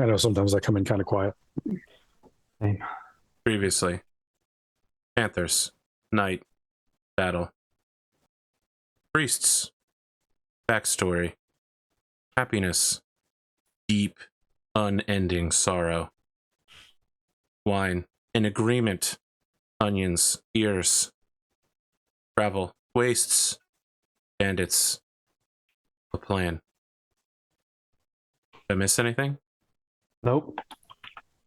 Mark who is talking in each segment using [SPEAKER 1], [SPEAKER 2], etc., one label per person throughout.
[SPEAKER 1] I know sometimes I come in kind of quiet.
[SPEAKER 2] Same.
[SPEAKER 3] Previously, Panthers, Night, Battle, Priests, Backstory, Happiness, Deep, Unending Sorrow, Wine, An Agreement, Onions, Ears, Travel, Wastes, Bandits, A Plan. Did I miss anything?
[SPEAKER 2] Nope.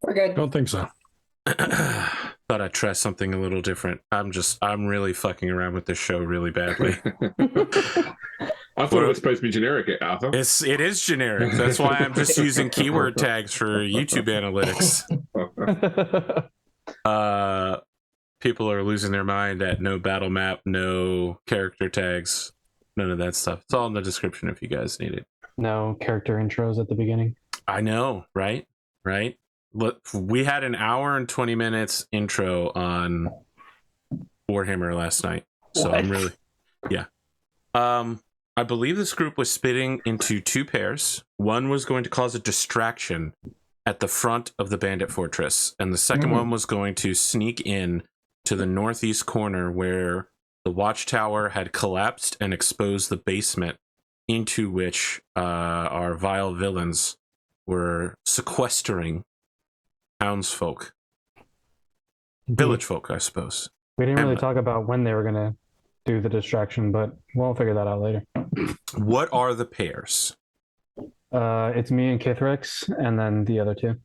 [SPEAKER 4] We're good.
[SPEAKER 1] Don't think so.
[SPEAKER 3] Thought I'd try something a little different. I'm really fucking around with this show really badly.
[SPEAKER 5] I thought it was supposed to be generic, Arthur.
[SPEAKER 3] It is generic. That's why I'm just using keyword tags for YouTube analytics. People are losing their mind at no battle map, no character tags, none of that stuff. It's all in the description if you guys need it.
[SPEAKER 2] No character intros at the beginning.
[SPEAKER 3] I know, right? Right? Look, we had an hour and 20 minutes intro on Warhammer last night. So
[SPEAKER 2] What?
[SPEAKER 3] I'm really, yeah. I believe this group was splitting into two pairs. One was going to cause a distraction at the front of the bandit fortress, and the second one was going to sneak in to the northeast corner where the watchtower had collapsed and exposed the basement into which our vile villains were sequestering townsfolk, village folk, I suppose.
[SPEAKER 2] We didn't really
[SPEAKER 3] Hamlet.
[SPEAKER 2] talk about when they were going to do the distraction, but we'll figure that out later.
[SPEAKER 3] What are the pairs?
[SPEAKER 2] It's me and Kithrex, and then the other two.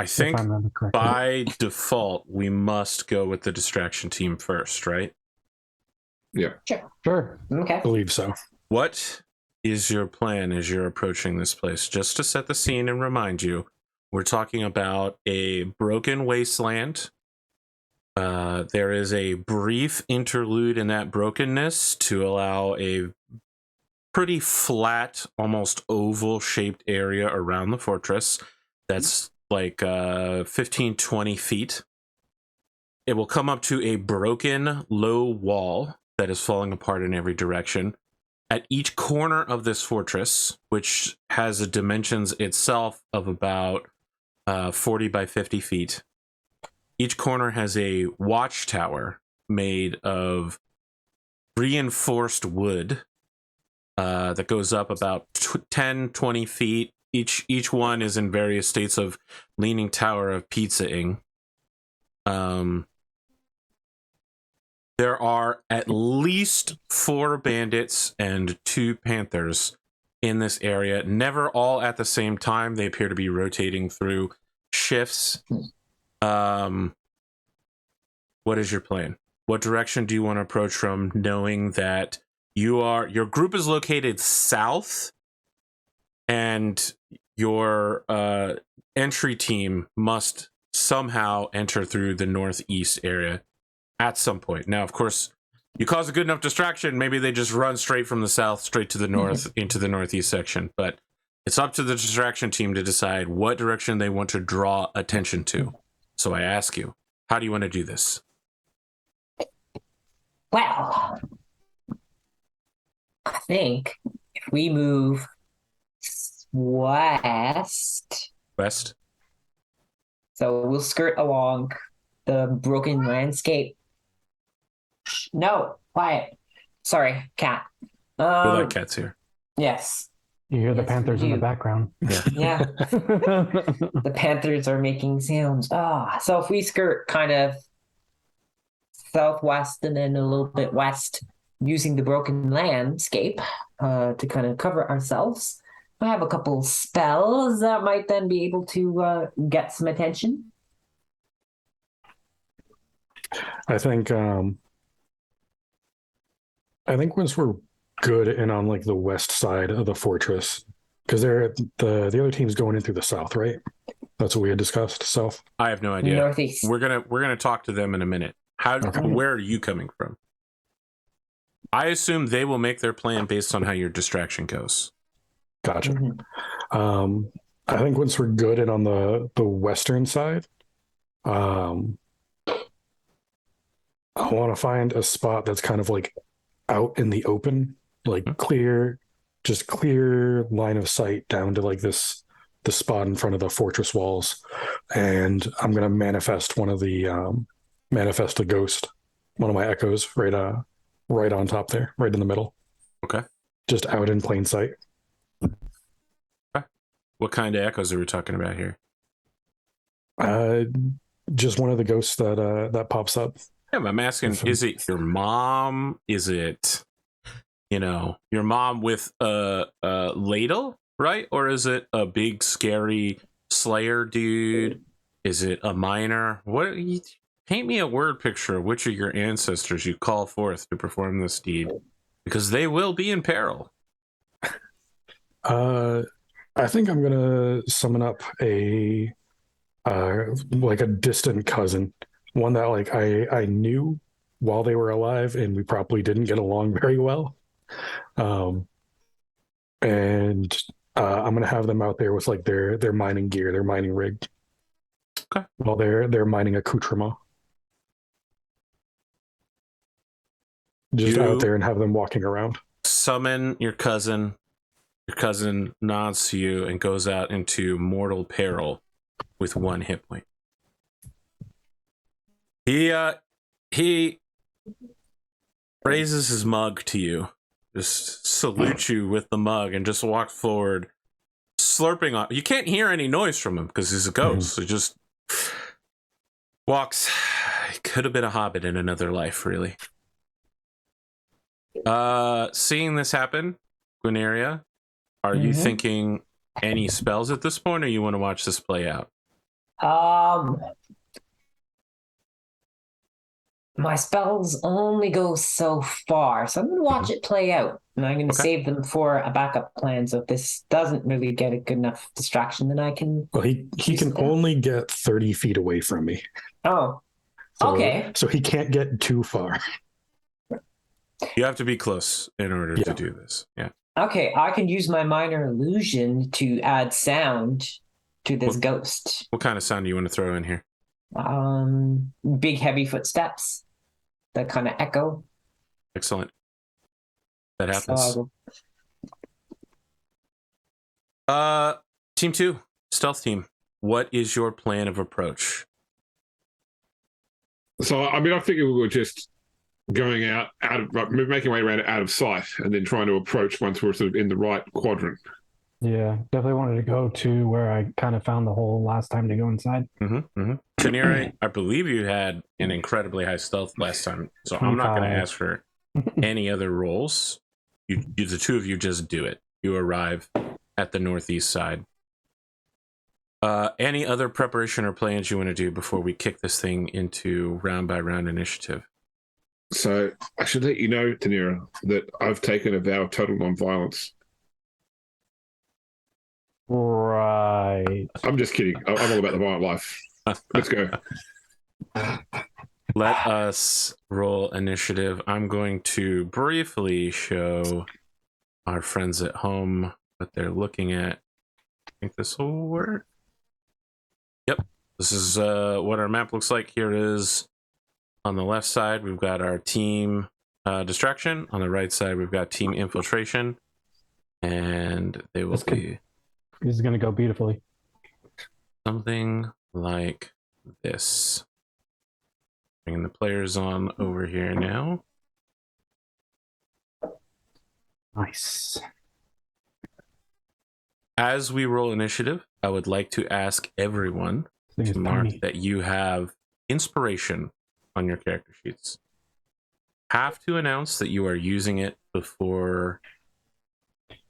[SPEAKER 3] I think
[SPEAKER 2] if I remember correctly.
[SPEAKER 3] by default we must go with the distraction team first, right?
[SPEAKER 2] Sure.
[SPEAKER 4] Okay.
[SPEAKER 1] I believe so.
[SPEAKER 3] What is your plan as you're approaching this place? Just to set the scene and remind you, we're talking about a broken wasteland. There is a brief interlude in that brokenness to allow a pretty flat, almost oval-shaped area around the fortress that's like 15, 20 feet. It will come up to a broken, low wall that is falling apart in every direction. At each corner of this fortress, which has a dimensions itself of about 40 by 50 feet, each corner has a watchtower made of reinforced wood that goes up about 10, 20 feet. Each one is in various states of leaning tower of pizzaing. There are at least 4 bandits and 2 panthers in this area, never all at the same time. They appear to be rotating through shifts. What is your plan? What direction do you want to approach from, knowing that your group is located south and your entry team must somehow enter through the northeast area at some point? Now, of course, you cause a good enough distraction, maybe they just run straight from the south, straight to the north, into the northeast section. But it's up to the distraction team to decide what direction they want to draw attention to. So I ask you, how do you want to do this?
[SPEAKER 4] Well, I think if we move west, so we'll skirt along the broken landscape. No, quiet. Sorry, cat.
[SPEAKER 3] We like cats here.
[SPEAKER 4] Yes.
[SPEAKER 2] You hear the
[SPEAKER 4] Yes,
[SPEAKER 2] Panthers in
[SPEAKER 4] you
[SPEAKER 2] the
[SPEAKER 4] do.
[SPEAKER 2] background.
[SPEAKER 4] Yeah. The Panthers are making sounds. So if we skirt kind of southwest and then a little bit west, using the broken landscape to kind of cover ourselves, I have a couple spells that might then be able to get some attention.
[SPEAKER 1] I think once we're good and on like the west side of the fortress, because the other team's going in through the south, right? That's what we had discussed. South.
[SPEAKER 3] I have no idea.
[SPEAKER 4] Northeast.
[SPEAKER 3] We're gonna talk to them in a minute. Where are you coming from? I assume they will make their plan based on how your distraction goes.
[SPEAKER 1] Gotcha.
[SPEAKER 4] Mhm.
[SPEAKER 1] I think once we're good and on the western side, I want to find a spot that's kind of like out in the open, like clear, just clear line of sight down to like the spot in front of the fortress walls, and I'm gonna manifest manifest a ghost, one of my echoes, right on top there, right in the middle.
[SPEAKER 3] Okay.
[SPEAKER 1] Just out in plain sight.
[SPEAKER 3] What kind of echoes are we talking about here?
[SPEAKER 1] Just one of the ghosts that pops up.
[SPEAKER 3] Yeah, I'm asking, is it your mom? Is it, your mom with a ladle, right? Or is it a big, scary slayer dude? Is it a miner? Paint me a word picture of which of your ancestors you call forth to perform this deed, because they will be in peril.
[SPEAKER 1] I think I'm gonna summon up a like a distant cousin, one that like I knew while they were alive, and we probably didn't get along very well. And I'm gonna have them out there with like their mining gear, their mining rig.
[SPEAKER 3] Okay.
[SPEAKER 1] While they're mining accoutrement. Just out there and have them walking around. Summon
[SPEAKER 3] your cousin. Your cousin nods to you and goes out into mortal peril with 1 hit point. He raises his mug to you, just salutes you with the mug, and just walks forward, slurping on. You can't hear any noise from him because he's a ghost. So just walks. He could have been a hobbit in another life, really. Seeing this happen, Guineria, are you thinking any spells at this point, or you want to watch this play out?
[SPEAKER 4] My spells only go so far, so I'm going to watch it play out, and I'm going to save them for a backup plan. So if this doesn't really get a good enough distraction, then I can.
[SPEAKER 1] Well, he can only get 30 feet away from me.
[SPEAKER 4] Oh, okay.
[SPEAKER 1] So he can't get too far.
[SPEAKER 3] You have to be close in order to do this. Yeah.
[SPEAKER 4] Okay, I can use my minor illusion to add sound to this ghost.
[SPEAKER 3] What kind of sound do you want to throw in here?
[SPEAKER 4] Big heavy footsteps that kind of echo.
[SPEAKER 3] Excellent. That happens. Team 2, stealth team. What is your plan of approach?
[SPEAKER 5] So, I mean, I figured we were just going out of making our way around out of sight, and then trying to approach once we're sort of in the right quadrant.
[SPEAKER 2] Yeah, definitely wanted to go to where I kind of found the hole last time to go inside.
[SPEAKER 3] Tanira, I believe you had an incredibly high stealth last time, so I'm not going to ask for any other rolls. The two of you just do it. You arrive at the northeast side. Any other preparation or plans you want to do before we kick this thing into round by round initiative?
[SPEAKER 5] So I should let you know, Tanira, that I've taken a vow of total non-violence.
[SPEAKER 2] Right.
[SPEAKER 5] I'm just kidding. I'm all about the violent life. Let's go.
[SPEAKER 3] Let us roll initiative. I'm going to briefly show our friends at home what they're looking at. I think this will work. Yep. This is what our map looks like. Here is on the left side, we've got our team distraction. On the right side, we've got team infiltration. And they will be...
[SPEAKER 2] This is going to go beautifully.
[SPEAKER 3] Something like this. Bringing the players on over here now.
[SPEAKER 2] Nice.
[SPEAKER 3] As we roll initiative, I would like to ask everyone to mark that you have inspiration on your character sheets. Have to announce that you are using it before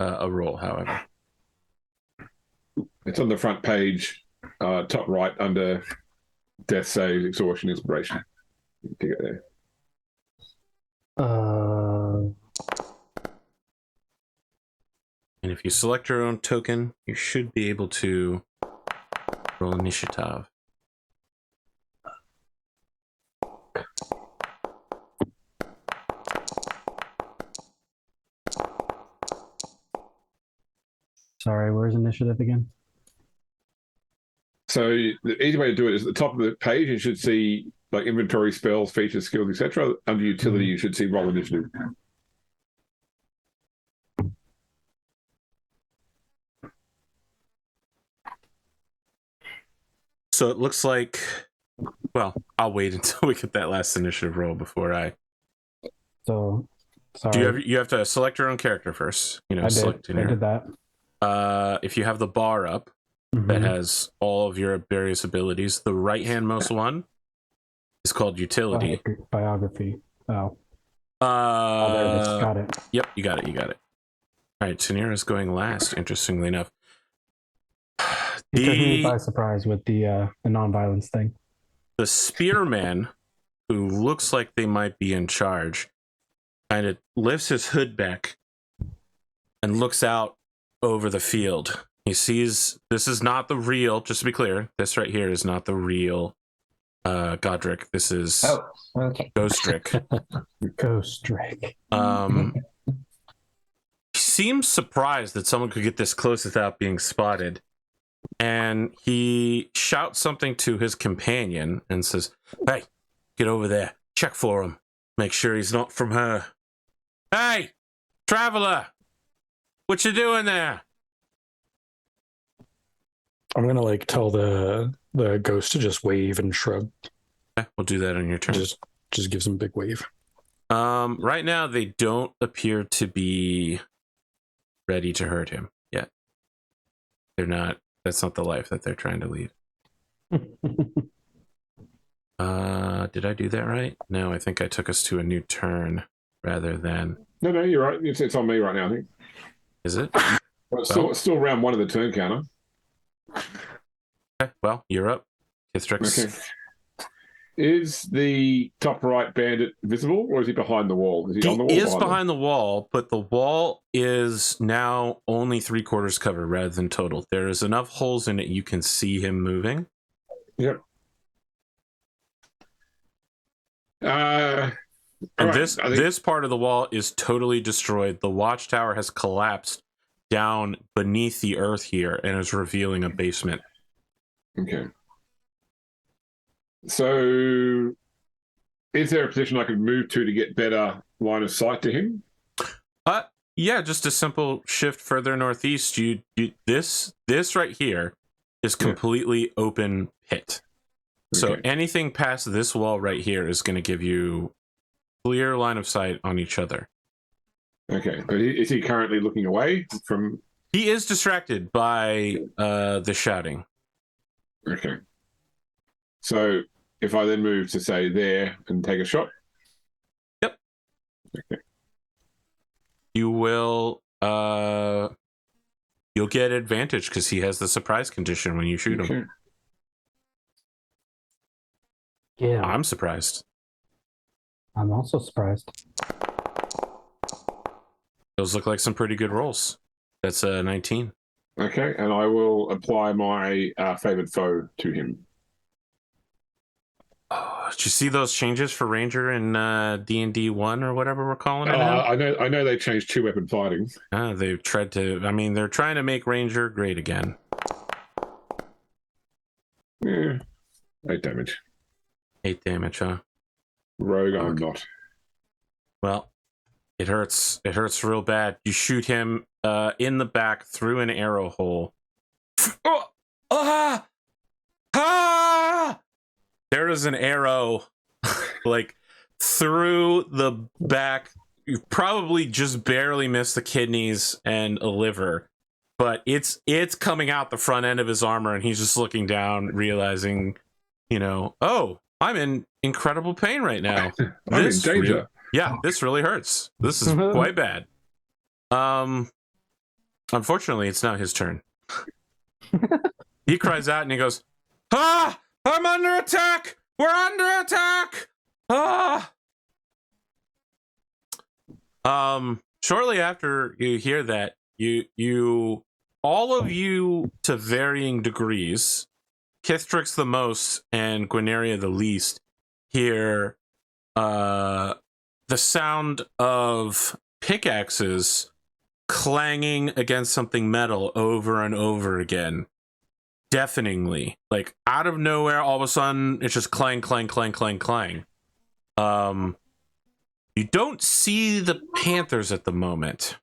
[SPEAKER 3] a roll, however.
[SPEAKER 5] It's on the front page, top right, under Death Save, Exhaustion, Inspiration. Pick it there.
[SPEAKER 3] And if you select your own token, you should be able to roll initiative.
[SPEAKER 2] Sorry, where's initiative again?
[SPEAKER 5] So the easy way to do it is at the top of the page, you should see like inventory, spells, features, skills, etc. Under utility, you should see roll initiative.
[SPEAKER 3] So it looks like, well, I'll wait until we get that last initiative roll before I.
[SPEAKER 2] So, sorry.
[SPEAKER 3] Do you have to select your own character first? You know,
[SPEAKER 2] I
[SPEAKER 3] select
[SPEAKER 2] did. I did that.
[SPEAKER 3] If you have the bar up that has all of your various abilities, the right handmost one is called utility.
[SPEAKER 2] Biography. Oh. There it is.
[SPEAKER 3] Uh,
[SPEAKER 2] Got it.
[SPEAKER 3] Yep, you got it. You got it. All right, Tanira's going last. Interestingly enough,
[SPEAKER 2] You took me by surprise with the non-violence thing.
[SPEAKER 3] the spearman, who looks like they might be in charge, kind of lifts his hood back and looks out over the field. He sees this is not the real. Just to be clear, this right here is not the real Godric. This is
[SPEAKER 4] Okay.
[SPEAKER 3] Ghostric.
[SPEAKER 2] Ghostric.
[SPEAKER 3] He seems surprised that someone could get this close without being spotted. And he shouts something to his companion and says, "Hey, get over there. Check for him. Make sure he's not from her. Hey, traveler, what you doing there?"
[SPEAKER 1] I'm gonna like tell the ghost to just wave and shrug.
[SPEAKER 3] Okay, we'll do that on your turn.
[SPEAKER 1] Just gives him a big wave.
[SPEAKER 3] Right now they don't appear to be ready to hurt him yet. They're not. That's not the life that they're trying to lead. Did I do that right? No, I think I took us to a new turn rather than.
[SPEAKER 5] No, you're right. It's on me right now, I think.
[SPEAKER 3] Is it?
[SPEAKER 5] Well, it's still round one of the turn counter.
[SPEAKER 3] Okay, well, you're up. Kithrix.
[SPEAKER 5] Okay. Is the top right bandit visible, or is he behind the wall? Is he on the wall?
[SPEAKER 3] He is behind the wall, but the wall is now only 3/4 covered rather than total. There is enough holes in it you can see him moving.
[SPEAKER 5] Yep.
[SPEAKER 3] And this part of the wall is totally destroyed. The watchtower has collapsed down beneath the earth here and is revealing a basement.
[SPEAKER 5] Okay. So, is there a position I could move to get better line of sight to him?
[SPEAKER 3] Yeah, just a simple shift further northeast. This right here is completely open pit. So anything past this wall right here is going to give you clear line of sight on each other.
[SPEAKER 5] Okay, but is he currently looking away from?
[SPEAKER 3] He is distracted by the shouting.
[SPEAKER 5] Okay. So if I then move to say there and take a shot.
[SPEAKER 3] Yep.
[SPEAKER 5] Okay.
[SPEAKER 3] You will. You'll get advantage because he has the surprise condition when you shoot him.
[SPEAKER 2] Yeah.
[SPEAKER 3] I'm surprised.
[SPEAKER 2] I'm also surprised.
[SPEAKER 3] Those look like some pretty good rolls. That's a 19.
[SPEAKER 5] Okay, and I will apply my favored foe to him.
[SPEAKER 3] Oh, did you see those changes for Ranger in D&D 1 or whatever we're calling it now?
[SPEAKER 5] I know they changed 2-weapon fighting.
[SPEAKER 3] They've tried to. I mean, they're trying to make Ranger great again.
[SPEAKER 5] Yeah, 8 damage.
[SPEAKER 3] 8 damage, huh?
[SPEAKER 5] Rogue, I'm not.
[SPEAKER 3] Well, it hurts. It hurts real bad. You shoot him in the back through an arrow hole. Oh! Ah! Ah! There is an arrow, like, through the back. You probably just barely missed the kidneys and a liver, but it's coming out the front end of his armor, and he's just looking down, realizing, oh, I'm in incredible pain right now.
[SPEAKER 5] I'm in danger.
[SPEAKER 3] This really hurts. This is quite bad. Unfortunately, it's now his turn. He cries out and he goes, "Ah! I'm under attack! We're under attack! Ah!" Shortly after you hear that, you all of you to varying degrees, Kithrix the most and Gwyneria the least, hear the sound of pickaxes clanging against something metal over and over again. Deafeningly, like out of nowhere, all of a sudden it's just clang, clang, clang, clang, clang. You don't see the Panthers at the moment.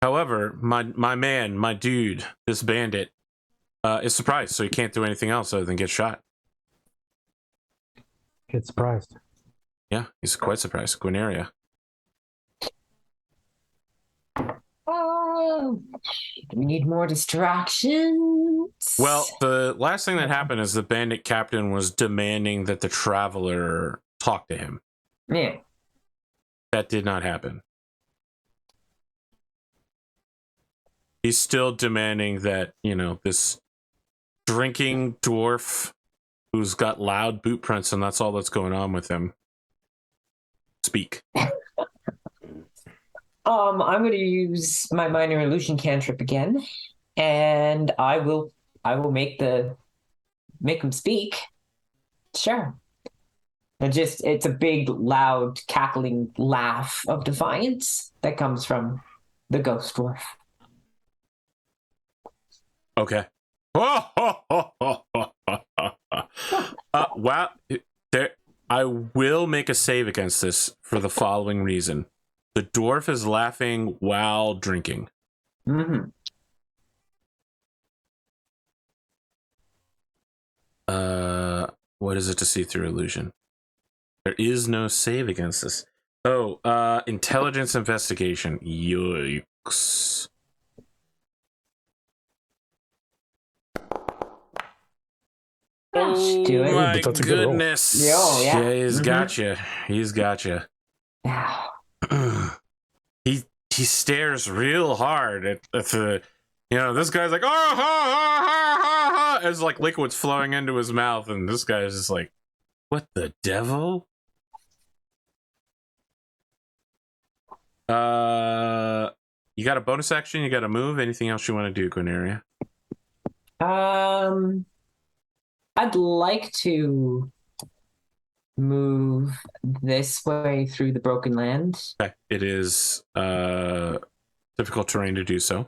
[SPEAKER 3] However, my man, my dude, this bandit, is surprised, so he can't do anything else other than get shot.
[SPEAKER 2] Get surprised.
[SPEAKER 3] Yeah, he's quite surprised. Guineria.
[SPEAKER 4] Oh, do we need more distractions?
[SPEAKER 3] Well, the last thing that happened is the bandit captain was demanding that the traveler talk to him.
[SPEAKER 4] Yeah.
[SPEAKER 3] That did not happen. He's still demanding that, this drinking dwarf who's got loud boot prints and that's all that's going on with him speak.
[SPEAKER 4] I'm going to use my minor illusion cantrip again, and I will make him speak. Sure. It's a big, loud, cackling laugh of defiance that comes from the ghost dwarf.
[SPEAKER 3] Okay. Wow. I will make a save against this for the following reason. The dwarf is laughing while drinking.
[SPEAKER 4] Mm-hmm.
[SPEAKER 3] What is it to see through illusion? There is no save against this. Oh, intelligence investigation. Yikes. Oh
[SPEAKER 4] Do it.
[SPEAKER 3] my
[SPEAKER 1] But that's a good roll.
[SPEAKER 3] goodness.
[SPEAKER 4] Oh, yeah.
[SPEAKER 3] He's
[SPEAKER 4] Mhm.
[SPEAKER 3] got you. He's got you.
[SPEAKER 4] Yeah.
[SPEAKER 3] He stares real hard at the, this guy's like, oh, ha, ha, ha, ha, ha, as like liquid's flowing into his mouth, and this guy's just like, what the devil? You got a bonus action, you got a move, anything else you want to do, Guineria?
[SPEAKER 4] I'd like to move this way through the broken land.
[SPEAKER 3] Okay. It is difficult terrain to do so.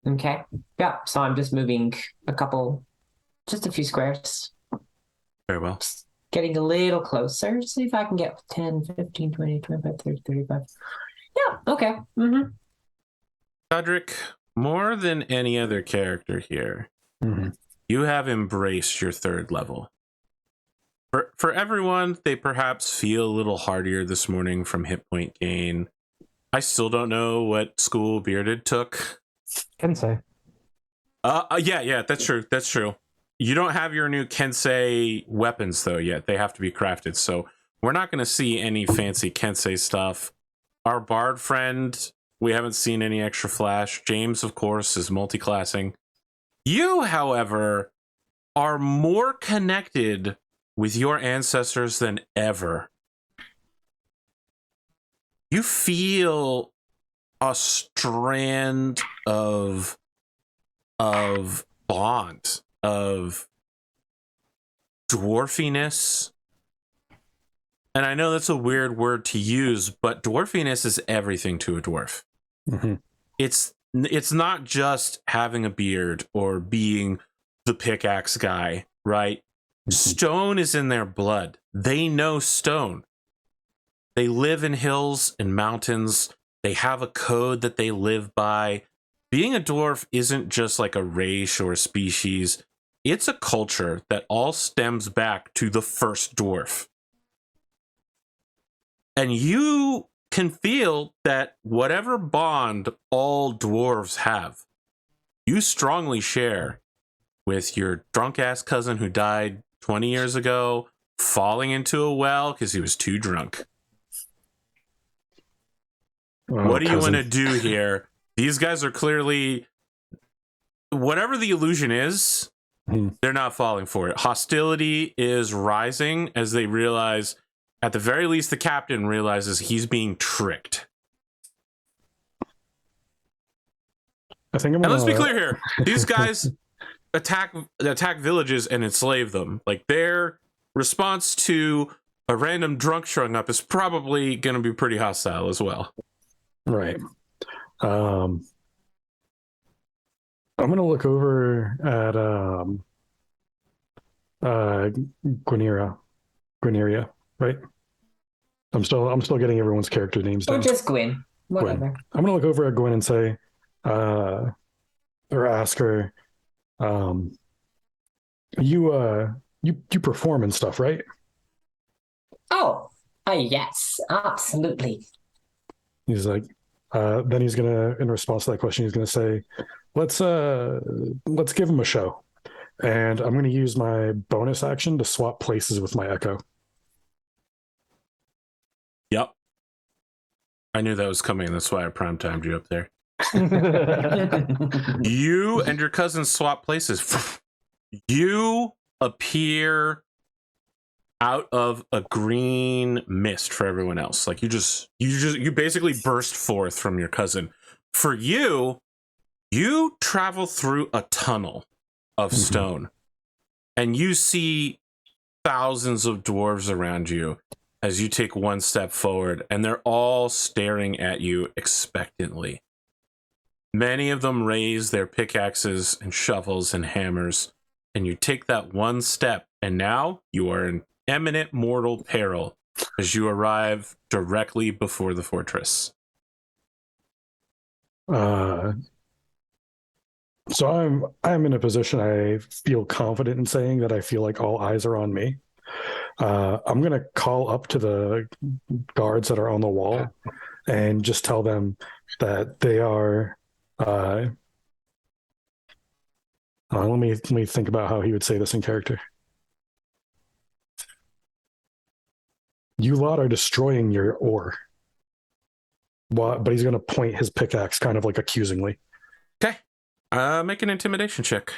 [SPEAKER 4] Okay. Yeah, so I'm just moving just a few squares.
[SPEAKER 3] Very well.
[SPEAKER 4] Just getting a little closer. See if I can get 10, 15, 20, 25, 30, 35. Yeah, okay. Mm-hmm.
[SPEAKER 3] Cedric, more than any other character here, you have embraced your third level. For everyone, they perhaps feel a little hardier this morning from hit point gain. I still don't know what school Bearded took.
[SPEAKER 2] Kensei.
[SPEAKER 3] Yeah, that's true. That's true. You don't have your new Kensei weapons though yet. They have to be crafted. So we're not going to see any fancy Kensei stuff. Our bard friend, we haven't seen any extra flash. James, of course, is multi-classing. You, however, are more connected with your ancestors than ever. You feel a strand of bond, of dwarfiness. And I know that's a weird word to use, but dwarfiness is everything to a dwarf.
[SPEAKER 1] Mm-hmm.
[SPEAKER 3] It's not just having a beard or being the pickaxe guy, right? Stone is in their blood. They know stone. They live in hills and mountains. They have a code that they live by. Being a dwarf isn't just like a race or a species. It's a culture that all stems back to the first dwarf. And you can feel that whatever bond all dwarves have, you strongly share with your drunk-ass cousin who died 20 years ago, falling into a well because he was too drunk. What do you want to do here? These guys are clearly, whatever the illusion is, they're not falling for it. Hostility is rising as they realize, at the very least, the captain realizes he's being tricked.
[SPEAKER 1] I think I'm
[SPEAKER 3] And let's be clear here. These guys attack villages and enslave them. Like, their response to a random drunk showing up is probably going to be pretty hostile as well.
[SPEAKER 1] Right. I'm gonna look over at Guineria, right? I'm still getting everyone's character names
[SPEAKER 4] Or
[SPEAKER 1] down.
[SPEAKER 4] just Gwyn. Whatever.
[SPEAKER 1] Gwen. I'm gonna look over at Gwen and say, or ask her, You perform and stuff, right?
[SPEAKER 4] Oh, yes, absolutely.
[SPEAKER 1] He's like, then he's gonna, in response to that question, he's gonna say, let's give him a show. And I'm gonna use my bonus action to swap places with my echo.
[SPEAKER 3] Yep. I knew that was coming. That's why I prime timed you up there. You and your cousin swap places. You appear out of a green mist for everyone else. Like you basically burst forth from your cousin. For you, you travel through a tunnel of stone, and you see thousands of dwarves around you as you take one step forward, and they're all staring at you expectantly. Many of them raise their pickaxes and shovels and hammers, and you take that one step, and now you are in imminent mortal peril as you arrive directly before the fortress.
[SPEAKER 1] So I'm in a position I feel confident in saying that I feel like all eyes are on me. I'm gonna call up to the guards that are on the wall and just tell them that they are. Let me think about how he would say this in character. You lot are destroying your ore. But he's going to point his pickaxe kind of like accusingly.
[SPEAKER 3] Okay. Make an intimidation check.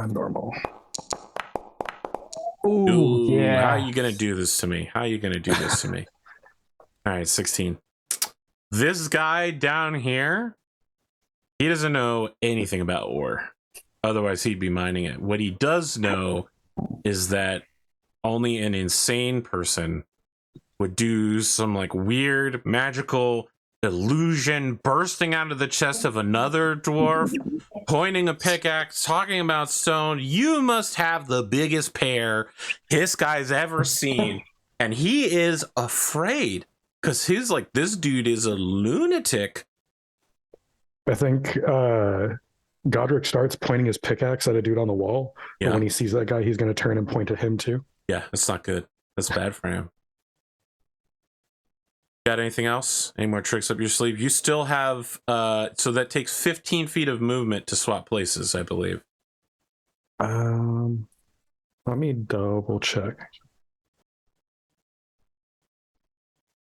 [SPEAKER 1] Normal.
[SPEAKER 2] Ooh, yeah.
[SPEAKER 3] How are you going to do this to me? How are you going to do this to me? All right, 16. This guy down here, he doesn't know anything about ore. Otherwise, he'd be mining it. What he does know is that only an insane person would do some like weird magical illusion bursting out of the chest of another dwarf, pointing a pickaxe, talking about stone. You must have the biggest pair this guy's ever seen. And he is afraid because he's like, this dude is a lunatic.
[SPEAKER 1] I think Godric starts pointing his pickaxe at a dude on the wall.
[SPEAKER 3] Yeah.
[SPEAKER 1] But when he sees that guy, he's going to turn and point at him too.
[SPEAKER 3] Yeah, that's not good. That's bad for him. Got anything else? Any more tricks up your sleeve? You still have, so that takes 15 feet of movement to swap places, I believe.
[SPEAKER 1] Let me double check.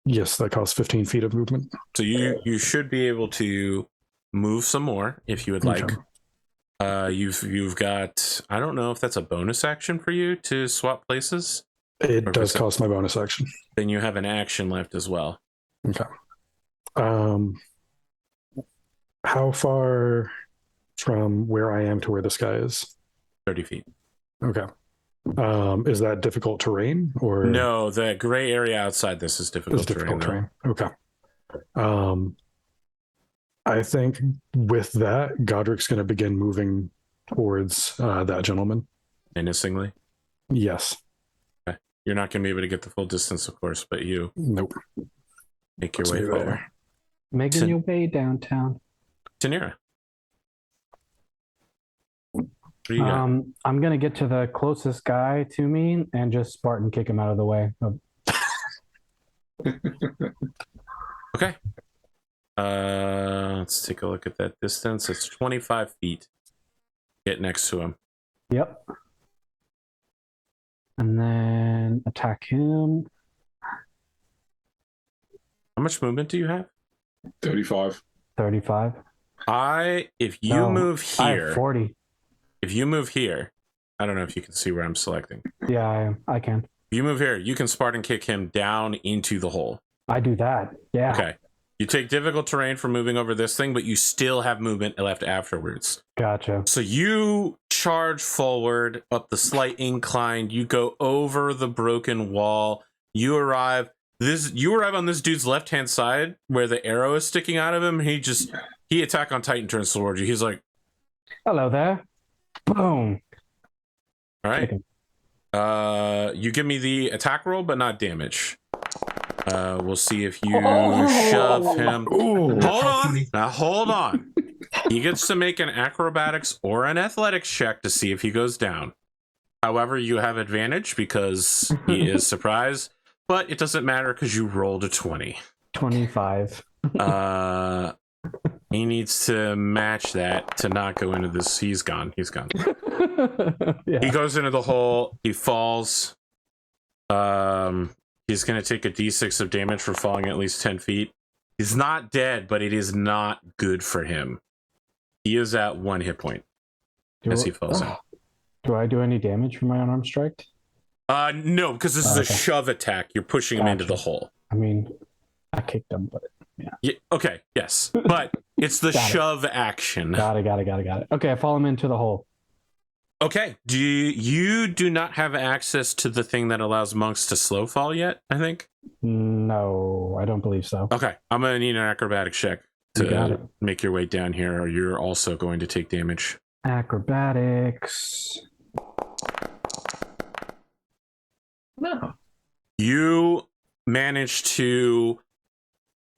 [SPEAKER 1] Yes, that costs 15 feet of movement.
[SPEAKER 3] So you should be able to move some more if you would like.
[SPEAKER 1] Okay.
[SPEAKER 3] You've got, I don't know if that's a bonus action for you to swap places.
[SPEAKER 1] It does cost my bonus action.
[SPEAKER 3] Then you have an action left as well.
[SPEAKER 1] Okay. How far from where I am to where this guy is?
[SPEAKER 3] 30 feet.
[SPEAKER 1] Okay. Is that difficult terrain or
[SPEAKER 3] no? The gray area outside this is difficult terrain.
[SPEAKER 1] Okay. I think with that, Godric's going to begin moving towards that gentleman.
[SPEAKER 3] Menacingly?
[SPEAKER 1] Yes.
[SPEAKER 3] Okay. You're not going to be able to get the full distance, of course, but you
[SPEAKER 1] Nope.
[SPEAKER 3] make your way forward.
[SPEAKER 2] Making your way downtown.
[SPEAKER 3] Tanira. What do you got?
[SPEAKER 2] I'm gonna get to the closest guy to me and just Spartan kick him out of the way.
[SPEAKER 3] Okay. Let's take a look at that distance. It's 25 feet. Get next to him.
[SPEAKER 2] Yep. And then attack him.
[SPEAKER 3] How much movement do you have?
[SPEAKER 5] 35.
[SPEAKER 2] 35.
[SPEAKER 3] If you move
[SPEAKER 2] I
[SPEAKER 3] here,
[SPEAKER 2] have 40.
[SPEAKER 3] if you move here, I don't know if you can see where I'm selecting.
[SPEAKER 2] Yeah, I can.
[SPEAKER 3] If you move here, you can Spartan kick him down into the hole.
[SPEAKER 2] I do that. Yeah.
[SPEAKER 3] Okay. You take difficult terrain for moving over this thing, but you still have movement left afterwards.
[SPEAKER 2] Gotcha.
[SPEAKER 3] So you charge forward up the slight incline. You go over the broken wall. You arrive on this dude's left-hand side where the arrow is sticking out of him. He attack on Titan turns towards you. He's like,
[SPEAKER 2] hello there. Boom.
[SPEAKER 3] all right. You give me the attack roll, but not damage. We'll see if you shove him.
[SPEAKER 1] Ooh.
[SPEAKER 3] Hold on. Now hold on. He gets to make an acrobatics or an athletics check to see if he goes down. However, you have advantage because he is surprised, but it doesn't matter because you rolled a 20.
[SPEAKER 2] 25.
[SPEAKER 3] He needs to match that to not go into this. He's gone. He's gone.
[SPEAKER 2] Yeah.
[SPEAKER 3] He goes into the hole. He falls. He's going to take a d6 of damage for falling at least 10 feet. He's not dead, but it is not good for him. He is at 1 hit point as he falls in.
[SPEAKER 2] Do I do any damage from my unarmed strike?
[SPEAKER 3] No, because this is a shove attack. You're pushing him into the hole.
[SPEAKER 2] I mean, I kicked him, but yeah.
[SPEAKER 3] Okay, yes. But it's the shove action.
[SPEAKER 2] Got it. Okay, I follow him into the hole.
[SPEAKER 3] Okay. You do not have access to the thing that allows monks to slow fall yet, I think?
[SPEAKER 2] No, I don't believe so.
[SPEAKER 3] Okay. I'm going to need an acrobatic check to make your way down here, or you're also going to take damage.
[SPEAKER 2] Acrobatics.
[SPEAKER 4] No.
[SPEAKER 3] You manage to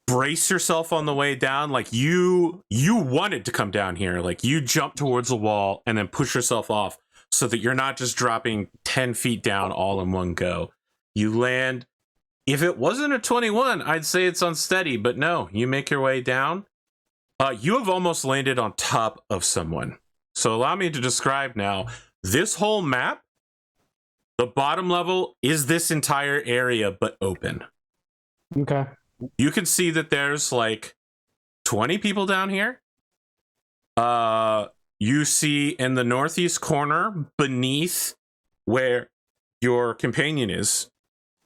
[SPEAKER 3] brace yourself on the way down. Like you wanted to come down here. Like you jump towards the wall and then push yourself off so that you're not just dropping 10 feet down all in one go. You land. If it wasn't a 21, I'd say it's unsteady, but no, you make your way down. You have almost landed on top of someone. So allow me to describe now. This whole map, the bottom level is this entire area, but open.
[SPEAKER 2] Okay.
[SPEAKER 3] You can see that there's like 20 people down here. You see in the northeast corner beneath where your companion is,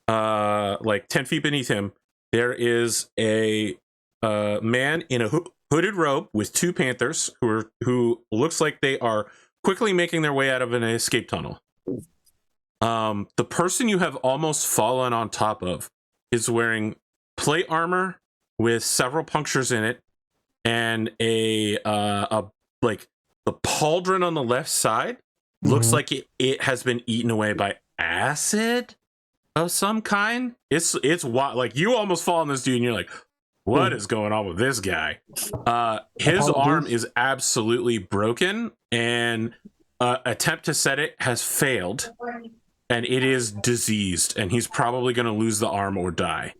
[SPEAKER 3] like 10 feet beneath him, there is a man in a hooded robe with 2 panthers who looks like they are quickly making their way out of an escape tunnel. The person you have almost fallen on top of is wearing plate armor with several punctures in it, and a like the pauldron on the left side looks like it has been eaten away by acid of some kind. It's wild. Like you almost fall on this dude and you're like, what is going on with this guy? His arm is absolutely broken, and attempt to set it has failed, and it is diseased, and he's probably going to lose the arm or die.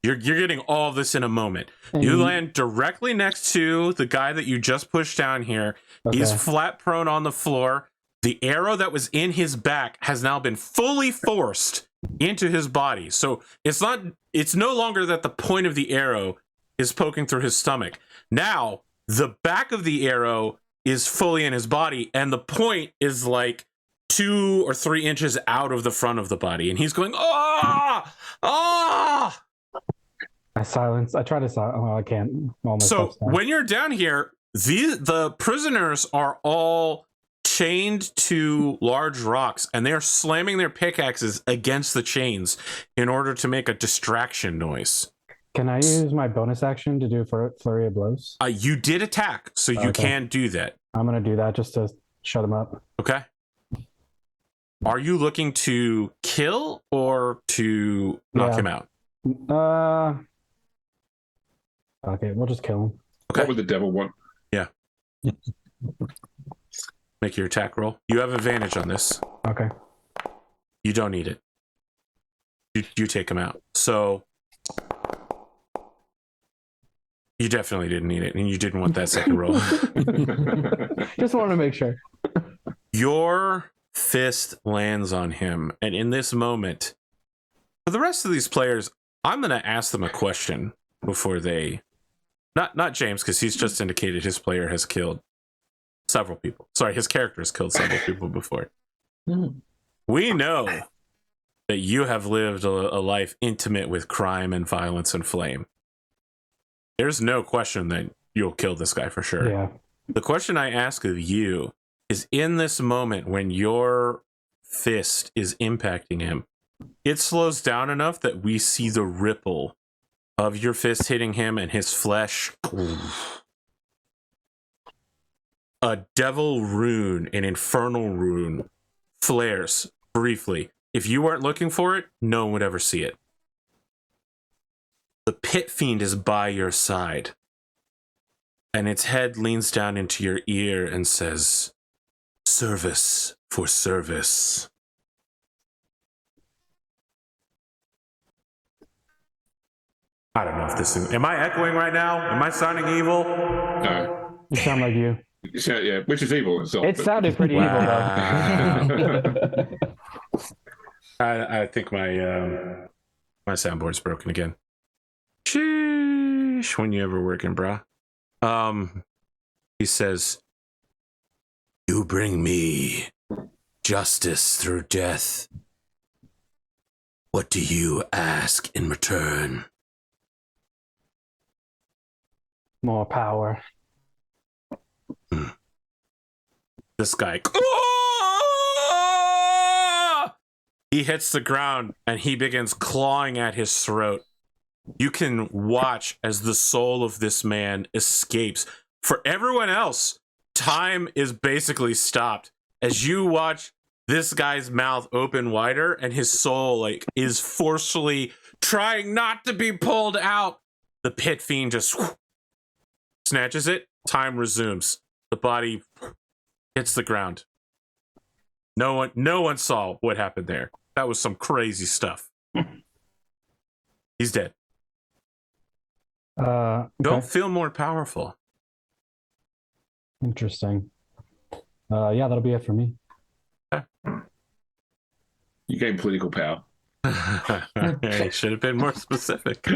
[SPEAKER 3] You're getting all of this in a moment. You land directly next to the guy that you just pushed down here. Okay. He's flat prone on the floor. The arrow that was in his back has now been fully forced into his body. So it's no longer that the point of the arrow is poking through his stomach. Now the back of the arrow is fully in his body, and the point is like 2 or 3 inches out of the front of the body, and he's going, ah!
[SPEAKER 2] I try to silence. Well, I can't.
[SPEAKER 3] So when you're down here, the prisoners are all chained to large rocks, and they're slamming their pickaxes against the chains in order to make a distraction noise.
[SPEAKER 2] Can I use my bonus action to do flurry of blows?
[SPEAKER 3] You did attack, so you can do that. I'm
[SPEAKER 2] going to do that just to shut them up.
[SPEAKER 3] Okay. Are you looking to kill or to knock him out?
[SPEAKER 2] Okay, we'll just kill him.
[SPEAKER 3] Okay.
[SPEAKER 5] What would the devil want?
[SPEAKER 3] Yeah. Make your attack roll. You have advantage on this.
[SPEAKER 2] Okay.
[SPEAKER 3] You don't need it. You take him out. So you definitely didn't need it, and you didn't want that second roll.
[SPEAKER 2] Just want to make sure.
[SPEAKER 3] Your fist lands on him, and in this moment, for the rest of these players, I'm going to ask them a question before they... Not James, because he's just indicated his player has killed several people. Sorry, his character has killed several people before. We know that you have lived a life intimate with crime and violence and flame. There's no question that you'll kill this guy for sure.
[SPEAKER 2] Yeah.
[SPEAKER 3] The question I ask of you is, in this moment when your fist is impacting him, it slows down enough that we see the ripple of your fist hitting him and his flesh. A devil rune, an infernal rune, flares briefly. If you weren't looking for it, no one would ever see it. The pit fiend is by your side, and its head leans down into your ear and says, "Service for service." I don't know if this is... Am I echoing right now? Am I sounding evil?
[SPEAKER 5] No.
[SPEAKER 2] You sound like you.
[SPEAKER 5] Yeah, which is evil itself.
[SPEAKER 2] It sounded pretty evil, though.
[SPEAKER 3] I think my soundboard's broken again. Sheesh, when you ever working, brah. He says, "You bring me justice through death. What do you ask in return?"
[SPEAKER 2] More power.
[SPEAKER 3] This guy, he hits the ground and he begins clawing at his throat. You can watch as the soul of this man escapes. For everyone else, time is basically stopped as you watch this guy's mouth open wider and his soul like is forcefully trying not to be pulled out. The pit fiend just snatches it. Time resumes. The body hits the ground. No one saw what happened there. That was some crazy stuff. He's dead.
[SPEAKER 2] Okay.
[SPEAKER 3] Don't feel more powerful.
[SPEAKER 2] Interesting. Yeah, that'll be it for me.
[SPEAKER 5] You gain political power.
[SPEAKER 3] I should have been more specific.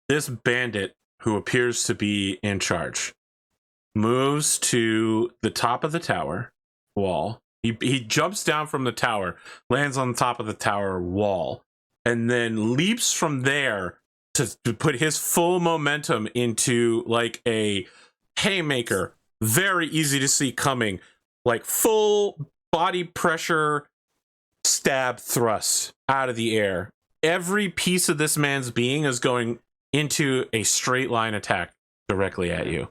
[SPEAKER 3] This bandit who appears to be in charge moves to the top of the tower wall. He jumps down from the tower, lands on the top of the tower wall, and then leaps from there to put his full momentum into like a haymaker. Very easy to see coming, like full body pressure stab thrust out of the air. Every piece of this man's being is going into a straight line attack directly at you.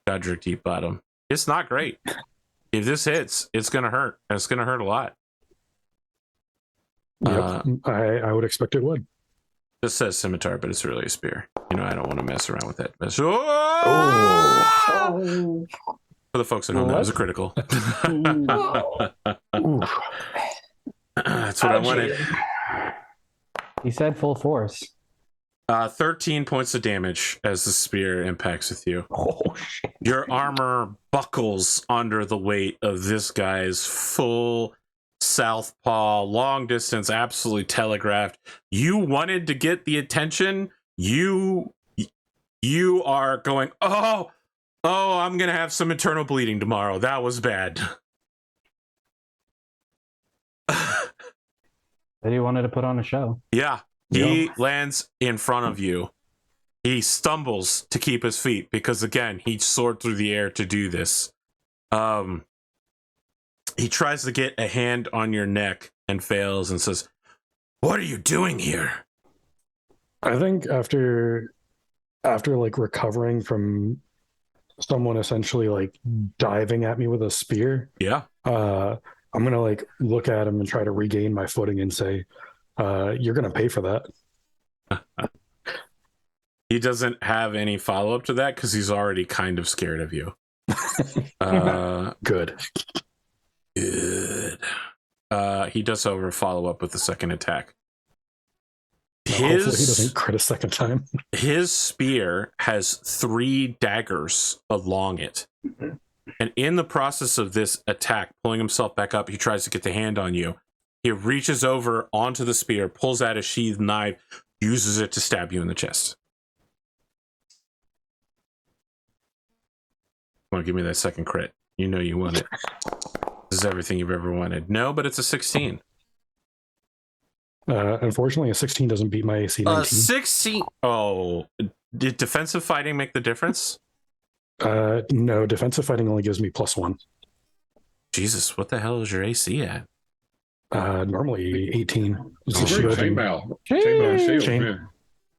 [SPEAKER 3] Godric Deep Bottom. It's not great. If this hits, it's gonna hurt. And it's gonna hurt a lot.
[SPEAKER 1] Yep, I would expect it would.
[SPEAKER 3] This says scimitar, but it's really a spear. You know, I don't want to mess around with that.
[SPEAKER 4] Oh.
[SPEAKER 3] For the folks at home, that was a critical. That's what I wanted.
[SPEAKER 2] He said full force.
[SPEAKER 3] 13 points of damage as the spear impacts with you.
[SPEAKER 2] Oh, shit.
[SPEAKER 3] Your armor buckles under the weight of this guy's full southpaw, long distance, absolutely telegraphed. You wanted to get the attention. You are going, oh, I'm going to have some internal bleeding tomorrow. That was bad.
[SPEAKER 2] Said he wanted to put on a show.
[SPEAKER 3] Yeah. He lands in front of you. He stumbles to keep his feet because, again, he soared through the air to do this. He tries to get a hand on your neck and fails and says, "What are you doing here?"
[SPEAKER 1] I think after like recovering from someone essentially like diving at me with a spear,
[SPEAKER 3] Yeah.
[SPEAKER 1] I'm gonna like look at him and try to regain my footing and say, "You're gonna pay for that."
[SPEAKER 3] He doesn't have any follow-up to that because he's already kind of scared of you.
[SPEAKER 1] Good.
[SPEAKER 3] Good. He does, however, follow up with the second attack.
[SPEAKER 1] Hopefully he doesn't crit a second time.
[SPEAKER 3] His spear has 3 daggers along it. And in the process of this attack, pulling himself back up, he tries to get the hand on you. He reaches over onto the spear, pulls out a sheathed knife, uses it to stab you in the chest. Come on, give me that second crit. You know you want it. This is everything you've ever wanted. No, but it's a 16.
[SPEAKER 1] Unfortunately, a 16 doesn't beat my AC 19.
[SPEAKER 3] 16. Oh, did defensive fighting make the difference?
[SPEAKER 1] No, defensive fighting only gives me +1.
[SPEAKER 3] Jesus, what the hell is your AC at?
[SPEAKER 1] Normally 18.
[SPEAKER 5] Chainmail. Chainmail and shield.
[SPEAKER 1] Chain-
[SPEAKER 5] Yeah.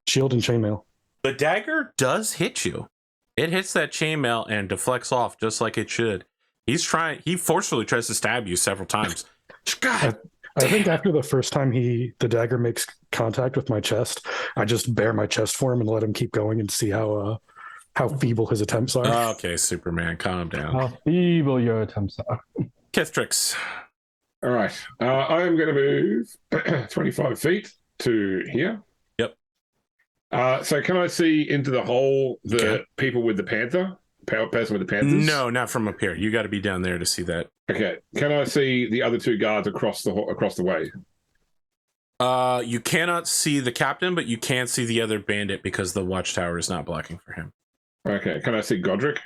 [SPEAKER 1] Shield and chainmail.
[SPEAKER 3] The dagger does hit you. It hits that chainmail and deflects off just like it should. He forcefully tries to stab you several times. God.
[SPEAKER 1] I think after the first time the dagger makes contact with my chest, I just bare my chest for him and let him keep going and see how feeble his attempts are.
[SPEAKER 3] Okay, Superman, calm down.
[SPEAKER 2] How feeble your attempts are.
[SPEAKER 3] Kithrix.
[SPEAKER 5] All right. I am going to move 25 feet to here.
[SPEAKER 3] Yep.
[SPEAKER 5] So can I see into the hole the people with the panther? Person with the panthers?
[SPEAKER 3] No, not from up here. You got to be down there to see that.
[SPEAKER 5] Okay. Can I see the other two guards across the way?
[SPEAKER 3] You cannot see the captain, but you can see the other bandit because the watchtower is not blocking for him.
[SPEAKER 5] Okay. Can I see Godric?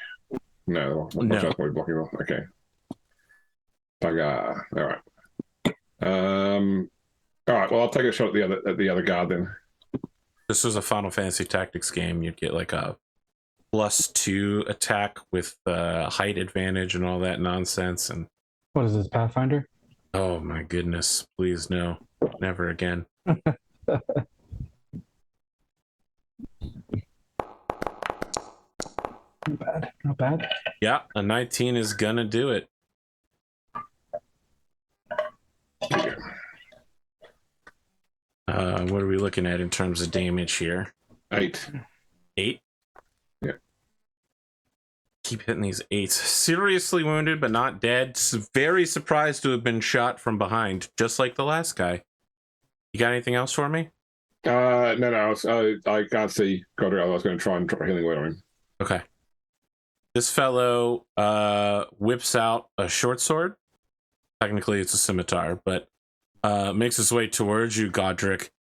[SPEAKER 5] No. Watchtower's probably blocking him. Okay. Bugger. All right. All right. Well, I'll take a shot at the other guard then.
[SPEAKER 3] This was a Final Fantasy Tactics game. You'd get like a +2 attack with height advantage and all that nonsense. And
[SPEAKER 2] What is this, Pathfinder?
[SPEAKER 3] oh my goodness, please no, never again.
[SPEAKER 2] Not bad. Not bad.
[SPEAKER 3] Yeah, a 19 is gonna do it. What are we looking at in terms of damage here?
[SPEAKER 5] 8.
[SPEAKER 3] 8?
[SPEAKER 5] Yeah.
[SPEAKER 3] Keep hitting these 8s. Seriously wounded, but not dead. Very surprised to have been shot from behind, just like the last guy. You got anything else for me?
[SPEAKER 5] No. I can't see Godric. I was going to try and drop a healing word on him.
[SPEAKER 3] Okay. This fellow whips out a short sword. Technically, it's a scimitar, but makes his way towards you, Godric.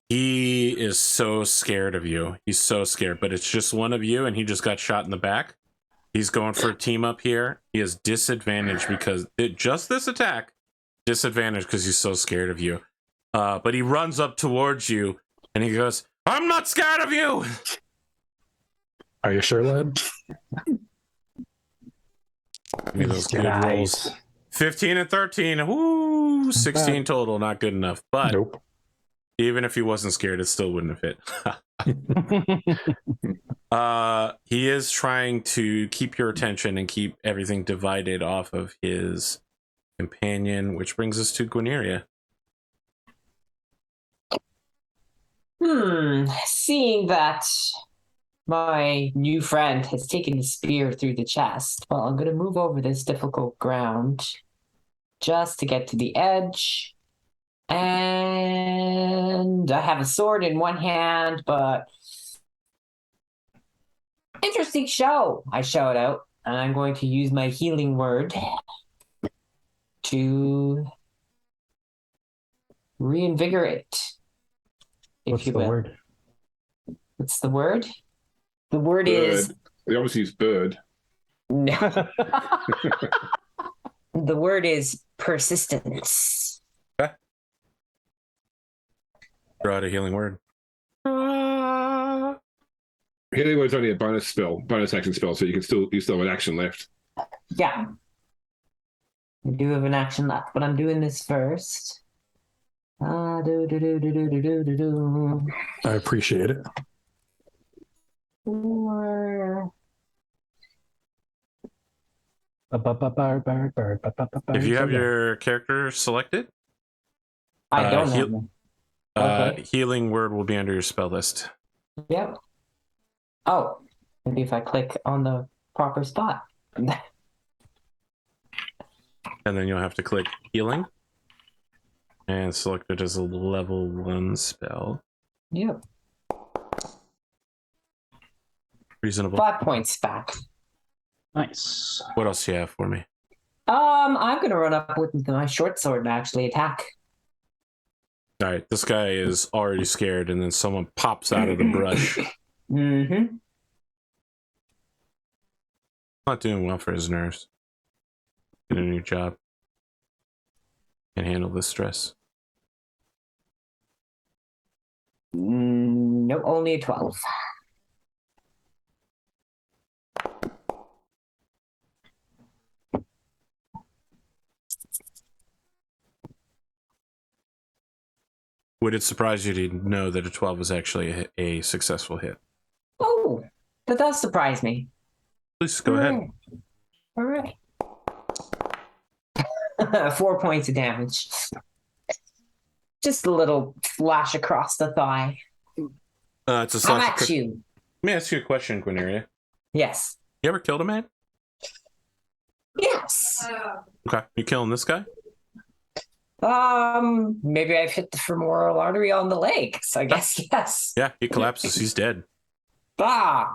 [SPEAKER 3] He is so scared of you. He's so scared, but it's just one of you, and he just got shot in the back. He's going for a team up here. He has disadvantage because just this attack, disadvantage because he's so scared of you. But he runs up towards you, and he goes, "I'm not scared of you."
[SPEAKER 1] Are you sure, lad?
[SPEAKER 3] Give me those good rolls. 15 and 13. Woo! 16 total. Not good enough. But
[SPEAKER 1] Nope.
[SPEAKER 3] even if he wasn't scared, it still wouldn't have hit. He is trying to keep your attention and keep everything divided off of his companion, which brings us to Gwyneria.
[SPEAKER 4] Seeing that my new friend has taken the spear through the chest, well, I'm going to move over this difficult ground just to get to the edge. And I have a sword in one hand, but interesting show, I shout out. And I'm going to use my healing word to reinvigorate.
[SPEAKER 2] What's the word?
[SPEAKER 4] What's the word? The word
[SPEAKER 5] Bird.
[SPEAKER 4] is...
[SPEAKER 5] They obviously use bird.
[SPEAKER 4] No. The word is persistence.
[SPEAKER 3] Okay. Draw out a healing word.
[SPEAKER 5] Healing word's only a bonus action spell, so you still have an action left.
[SPEAKER 4] Yeah. I do have an action left, but I'm doing this first.
[SPEAKER 1] I appreciate it.
[SPEAKER 3] If you have your character selected,
[SPEAKER 4] I don't have them. Okay.
[SPEAKER 3] Healing word will be under your spell list.
[SPEAKER 4] Yep. Oh, maybe if I click on the proper spot.
[SPEAKER 3] And then you'll have to click healing and select it as a level 1 spell.
[SPEAKER 4] Yep.
[SPEAKER 3] Reasonable.
[SPEAKER 4] 5 points back.
[SPEAKER 2] Nice.
[SPEAKER 3] What else do you have for me?
[SPEAKER 4] I'm gonna run up with my short sword and actually attack.
[SPEAKER 3] All right, this guy is already scared, and then someone pops out of the brush.
[SPEAKER 4] Mm-hmm.
[SPEAKER 3] Not doing well for his nerves. Get a new job. Can handle the stress.
[SPEAKER 4] No, only a 12.
[SPEAKER 3] Would it surprise you to know that a 12 is actually a successful hit?
[SPEAKER 4] Oh, that does surprise me.
[SPEAKER 3] Please go ahead.
[SPEAKER 4] All right. 4 points of damage. Just a little flash across the thigh.
[SPEAKER 3] It's a
[SPEAKER 4] How
[SPEAKER 3] slash.
[SPEAKER 4] about you?
[SPEAKER 3] Let me ask you a question, Guineria.
[SPEAKER 4] Yes.
[SPEAKER 3] You ever killed a man?
[SPEAKER 4] Yes.
[SPEAKER 3] Okay. You killing this guy?
[SPEAKER 4] Maybe I've hit the femoral artery on the leg, so I guess yes.
[SPEAKER 3] Yeah, he collapses. He's dead.
[SPEAKER 4] Ah.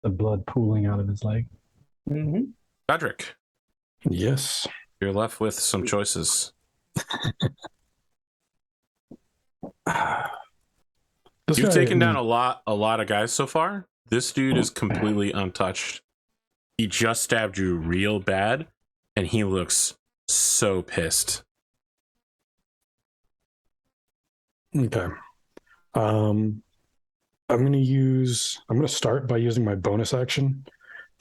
[SPEAKER 2] The blood pooling out of his leg.
[SPEAKER 4] Mm-hmm.
[SPEAKER 3] Patrick,
[SPEAKER 1] Yes.
[SPEAKER 3] you're left with some choices.
[SPEAKER 1] This
[SPEAKER 3] You've
[SPEAKER 1] guy-
[SPEAKER 3] taken down a lot of guys so far. This dude is completely untouched. He just stabbed you real bad, and he looks so pissed.
[SPEAKER 1] Okay. I'm gonna start by using my bonus action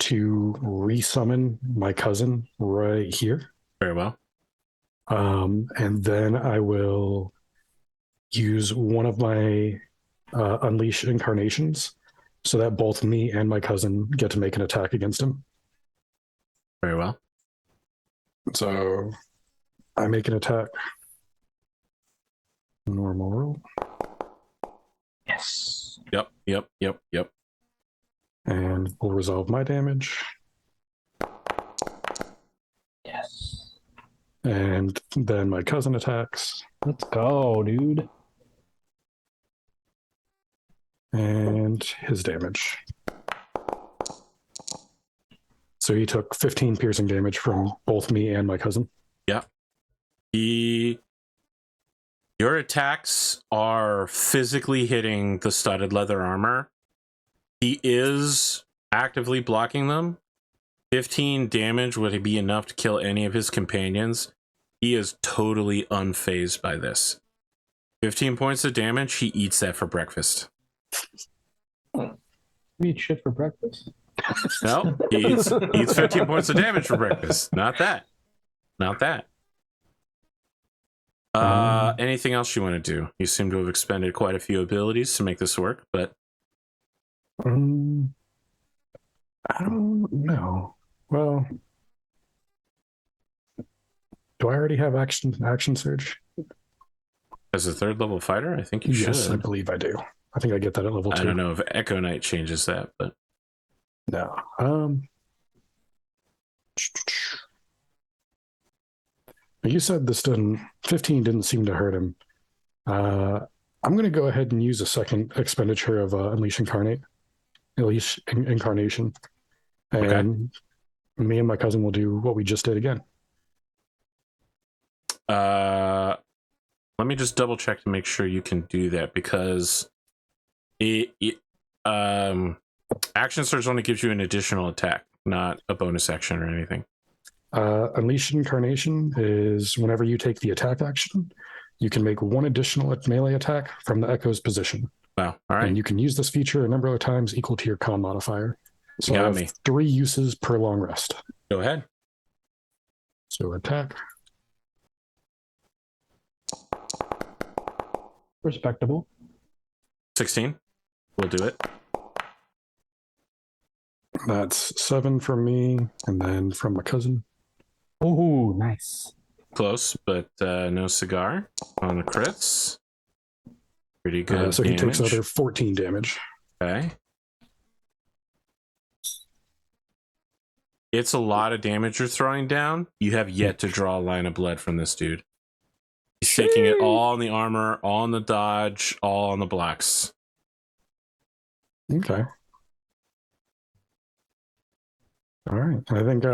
[SPEAKER 1] to resummon my cousin right here.
[SPEAKER 3] Very well.
[SPEAKER 1] And then I will use one of my unleash incarnations so that both me and my cousin get to make an attack against him.
[SPEAKER 3] Very well.
[SPEAKER 1] So I make an attack. Normal roll.
[SPEAKER 2] Yes.
[SPEAKER 3] Yep.
[SPEAKER 1] And we'll resolve my damage.
[SPEAKER 2] Yes.
[SPEAKER 1] And then my cousin attacks.
[SPEAKER 2] Let's go, dude.
[SPEAKER 1] And his damage. So he took 15 piercing damage from both me and my cousin.
[SPEAKER 3] Your attacks are physically hitting the studded leather armor. He is actively blocking them. 15 damage would be enough to kill any of his companions. He is totally unfazed by this. 15 points of damage, he eats that for breakfast.
[SPEAKER 2] You eat shit for breakfast?
[SPEAKER 3] No, he eats 15 points of damage for breakfast. Not that. Anything else you want to do? You seem to have expended quite a few abilities to make this work, but
[SPEAKER 1] I don't know. Well, do I already have action surge?
[SPEAKER 3] as a third level fighter, I think you
[SPEAKER 1] Yes, I
[SPEAKER 3] should.
[SPEAKER 1] believe I do. I think I get that at level 2.
[SPEAKER 3] I don't know if Echo Knight changes that, but
[SPEAKER 1] No. You said 15 didn't seem to hurt him. I'm going to go ahead and use a second expenditure of Unleash Incarnation. And me and my cousin will do what we just did again.
[SPEAKER 3] let me just double check to make sure you can do that, because action surge only gives you an additional attack, not a bonus action or anything.
[SPEAKER 1] Unleash Incarnation is whenever you take the attack action, you can make one additional melee attack from the Echo's position.
[SPEAKER 3] Wow. All right.
[SPEAKER 1] And you can use this feature a number of times equal to your con modifier. So
[SPEAKER 3] Got
[SPEAKER 1] I have
[SPEAKER 3] me.
[SPEAKER 1] 3 uses per long rest.
[SPEAKER 3] Go ahead.
[SPEAKER 1] So attack.
[SPEAKER 2] Respectable.
[SPEAKER 3] 16. We'll do it.
[SPEAKER 1] That's 7 from me, and then from my cousin.
[SPEAKER 2] Ooh, nice.
[SPEAKER 3] Close, but no cigar on the crits. Pretty good.
[SPEAKER 1] So he takes
[SPEAKER 3] damage.
[SPEAKER 1] another 14 damage.
[SPEAKER 3] Okay. It's a lot of damage you're throwing down. You have yet to draw a line of blood from this dude. He's taking it all on the armor, all on the dodge, all on the blocks.
[SPEAKER 1] Okay. All right. I think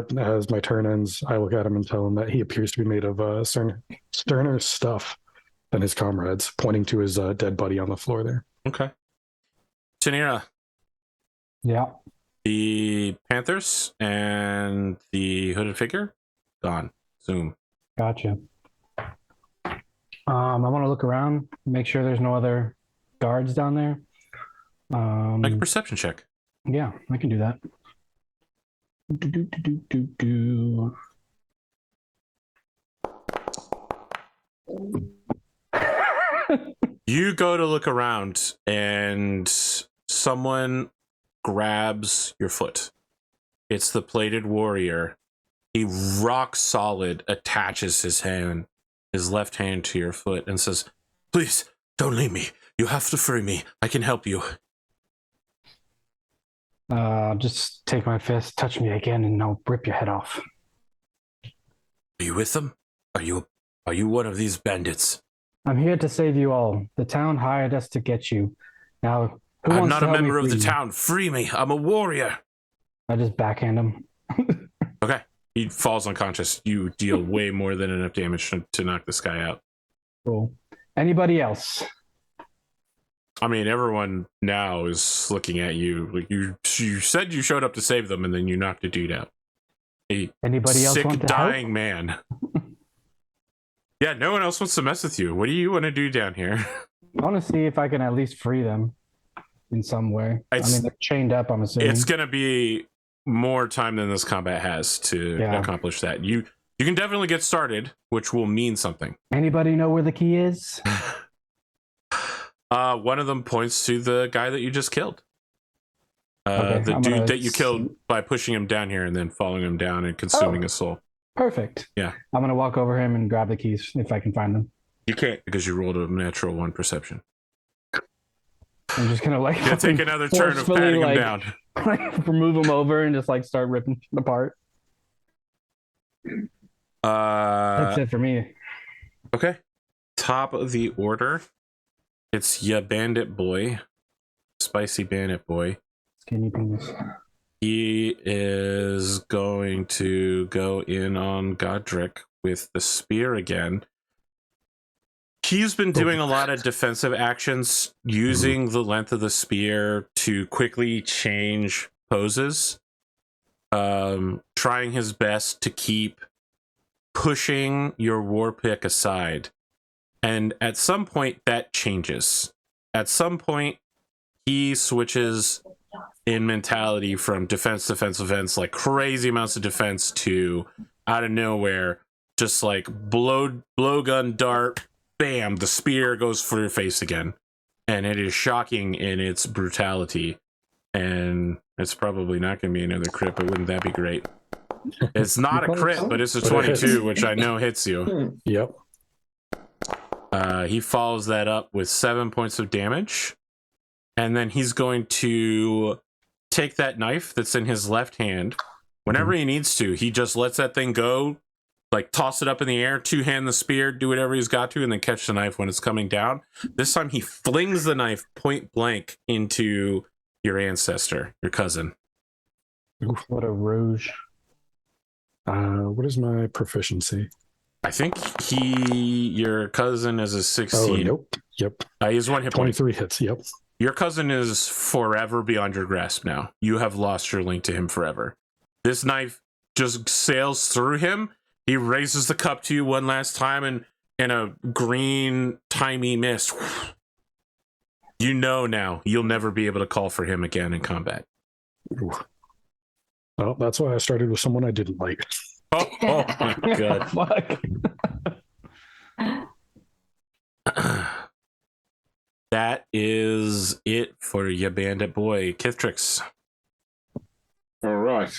[SPEAKER 1] as my turn ends, I look at him and tell him that he appears to be made of sterner stuff than his comrades, pointing to his dead buddy on the floor there.
[SPEAKER 3] Okay. Tanira,
[SPEAKER 2] Yeah.
[SPEAKER 3] the Panthers and the hooded figure, gone. Zoom.
[SPEAKER 2] Gotcha. I want to look around, make sure there's no other guards down there.
[SPEAKER 3] Make a perception check.
[SPEAKER 2] Yeah, I can do that. Do.
[SPEAKER 3] You go to look around, and someone grabs your foot. It's the plated warrior. He rock solid attaches his left hand to your foot and says, "Please, don't leave me. You have to free me. I can help you."
[SPEAKER 2] Just take my fist, touch me again, and I'll rip your head off.
[SPEAKER 3] Are you with them? Are you one of these bandits?
[SPEAKER 2] I'm here to save you all. The town hired us to get you. Now, who
[SPEAKER 3] I'm
[SPEAKER 2] wants
[SPEAKER 3] not
[SPEAKER 2] to
[SPEAKER 3] a
[SPEAKER 2] help me
[SPEAKER 3] member of the
[SPEAKER 2] free you?
[SPEAKER 3] town. Free me. I'm a warrior.
[SPEAKER 2] I just backhand him.
[SPEAKER 3] Okay. He falls unconscious. You deal way more than enough damage to knock this guy out.
[SPEAKER 2] Cool. Anybody else?
[SPEAKER 3] I mean, everyone now is looking at you. Like you said you showed up to save them, and then you knocked a dude out. A
[SPEAKER 2] Anybody else
[SPEAKER 3] sick,
[SPEAKER 2] want to
[SPEAKER 3] dying
[SPEAKER 2] help?
[SPEAKER 3] man. Yeah, no one else wants to mess with you. What do you want to do down here?
[SPEAKER 2] I want to see if I can at least free them in some way. I mean, they're chained up, I'm assuming.
[SPEAKER 3] It's going to be more time than this combat has to accomplish that. You can definitely get started, which will mean something.
[SPEAKER 2] Anybody know where the key is?
[SPEAKER 3] One of them points to the guy that you just killed.
[SPEAKER 2] Okay,
[SPEAKER 3] the
[SPEAKER 2] I'm
[SPEAKER 3] dude
[SPEAKER 2] gonna
[SPEAKER 3] that you killed by pushing him down here and then following him down and consuming his soul.
[SPEAKER 2] Perfect.
[SPEAKER 3] Yeah.
[SPEAKER 2] I'm going to walk over him and grab the keys if I can find them.
[SPEAKER 3] You can't because you rolled a natural 1 perception.
[SPEAKER 2] I'm just going to like...
[SPEAKER 3] Gonna take another turn of patting him down.
[SPEAKER 2] Remove him over and just like start ripping them apart. That's it for me.
[SPEAKER 3] Okay. Top of the order. It's ya bandit boy. Spicy bandit boy.
[SPEAKER 2] Skinny penis.
[SPEAKER 3] He is going to go in on Godric with the spear again. He's been doing a lot of defensive actions, using the length of the spear to quickly change poses. Trying his best to keep pushing your war pick aside. And at some point that changes. At some point he switches in mentality from defense, like crazy amounts of defense, to out of nowhere, just like blowgun dart, bam, the spear goes for your face again. And it is shocking in its brutality. And it's probably not going to be another crit, but wouldn't that be great? It's not a crit, but it's a 22, which I know hits you.
[SPEAKER 1] Yep.
[SPEAKER 3] He follows that up with 7 points of damage. And then he's going to take that knife that's in his left hand. Whenever he needs to, he just lets that thing go, like toss it up in the air, two-hand the spear, do whatever he's got to, and then catch the knife when it's coming down. This time he flings the knife point blank into your ancestor, your cousin.
[SPEAKER 2] What a rouge.
[SPEAKER 1] What is my proficiency?
[SPEAKER 3] I think your cousin is a 16.
[SPEAKER 1] Oh, nope. Yep.
[SPEAKER 3] He's 1 hit point.
[SPEAKER 1] 23 hits. Yep.
[SPEAKER 3] Your cousin is forever beyond your grasp now. You have lost your link to him forever. This knife just sails through him. He raises the cup to you one last time, and in a green, timey mist, you know now you'll never be able to call for him again in combat.
[SPEAKER 1] Ooh. Well, that's why I started with someone I didn't like.
[SPEAKER 3] Oh my god.
[SPEAKER 2] Fuck.
[SPEAKER 3] That is it for your bandit boy, Kithtrix.
[SPEAKER 5] All right.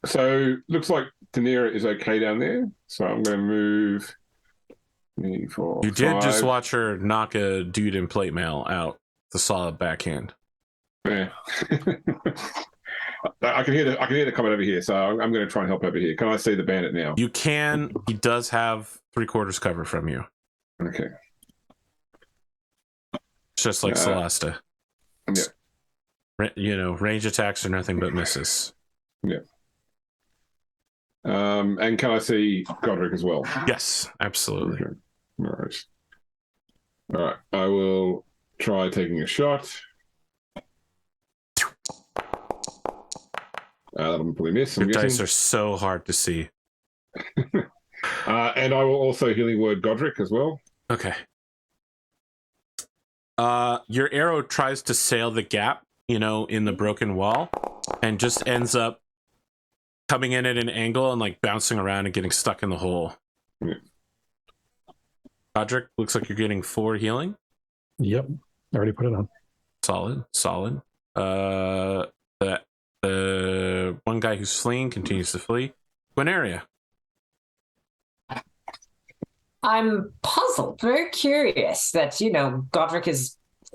[SPEAKER 5] So looks like Daenerys is okay down there. So I'm going to move. 3, 4,
[SPEAKER 3] You did
[SPEAKER 5] 5.
[SPEAKER 3] just watch her knock a dude in plate mail out the solid backhand.
[SPEAKER 5] Yeah. I can hear the comment over here, so I'm going to try and help over here. Can I see the bandit now?
[SPEAKER 3] You can. He does have 3/4 cover from you.
[SPEAKER 5] Okay.
[SPEAKER 3] Just like Celesta.
[SPEAKER 5] Yeah.
[SPEAKER 3] Range attacks are nothing but misses.
[SPEAKER 5] Yeah. And can I see Godric as well?
[SPEAKER 3] Yes, absolutely.
[SPEAKER 5] Okay. All right. I will try taking a shot. That'll probably miss.
[SPEAKER 3] Your dice are so hard to see.
[SPEAKER 5] And I will also healing word Godric as well.
[SPEAKER 3] Okay. Your arrow tries to sail the gap, in the broken wall, and just ends up coming in at an angle and like bouncing around and getting stuck in the hole.
[SPEAKER 5] Yeah.
[SPEAKER 3] Godric, looks like you're getting 4 healing.
[SPEAKER 1] Yep. I already put it on.
[SPEAKER 3] Solid. The one guy who's fleeing continues to flee. Gwyneria.
[SPEAKER 4] I'm puzzled, very curious that, Godric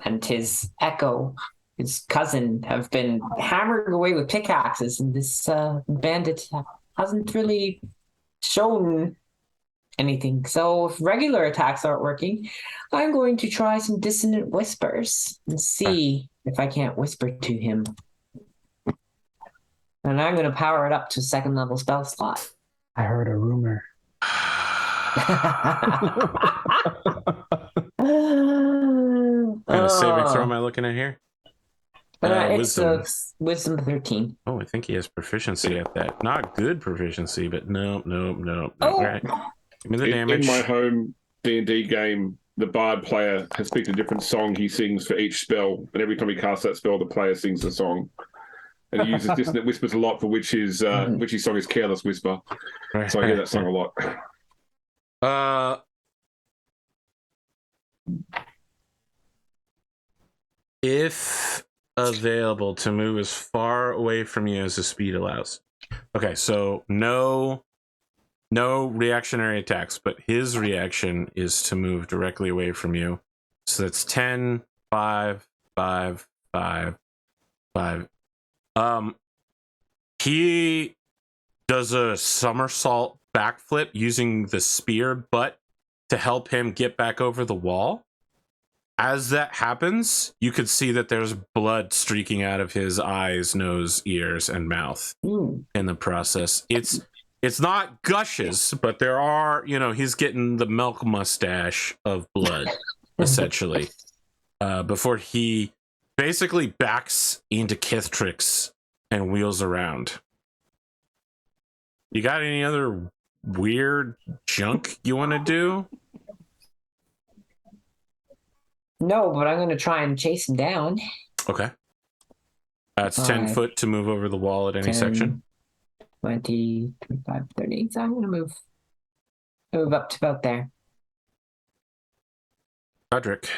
[SPEAKER 4] and his echo, his cousin, have been hammering away with pickaxes, and this bandit hasn't really shown anything. So if regular attacks aren't working, I'm going to try some dissonant whispers and see if I can't whisper to him. And I'm going to power it up to 2nd level spell slot.
[SPEAKER 2] I heard a rumor.
[SPEAKER 3] Kind of saving throw am I looking at here?
[SPEAKER 4] It's wisdom 13.
[SPEAKER 3] Oh, I think he has proficiency at that. Not good proficiency, but no.
[SPEAKER 4] Oh.
[SPEAKER 3] All right. Give me the damage.
[SPEAKER 5] In my home D&D game, the bard player has picked a different song he sings for each spell, and every time he casts that spell, the player sings the song. And he uses dissonant whispers a lot, for which his song is Careless Whisper. So I hear that song a lot.
[SPEAKER 3] If available, to move as far away from you as the speed allows. Okay, so no reactionary attacks, but his reaction is to move directly away from you. So that's 10, 5, 5, 5, 5. He does a somersault backflip using the spear butt to help him get back over the wall. As that happens, you could see that there's blood streaking out of his eyes, nose, ears, and mouth in the process. It's not gushes, but there are, he's getting the milk mustache of blood, essentially, before he basically backs into Kithtrix and wheels around. You got any other weird junk you want to do?
[SPEAKER 4] No, but I'm going to try and chase him down.
[SPEAKER 3] Okay. That's 10 foot to move over the wall at any
[SPEAKER 4] 10,
[SPEAKER 3] section.
[SPEAKER 4] 20, 25, 30. So I'm going to move up to about there.
[SPEAKER 3] Roderick.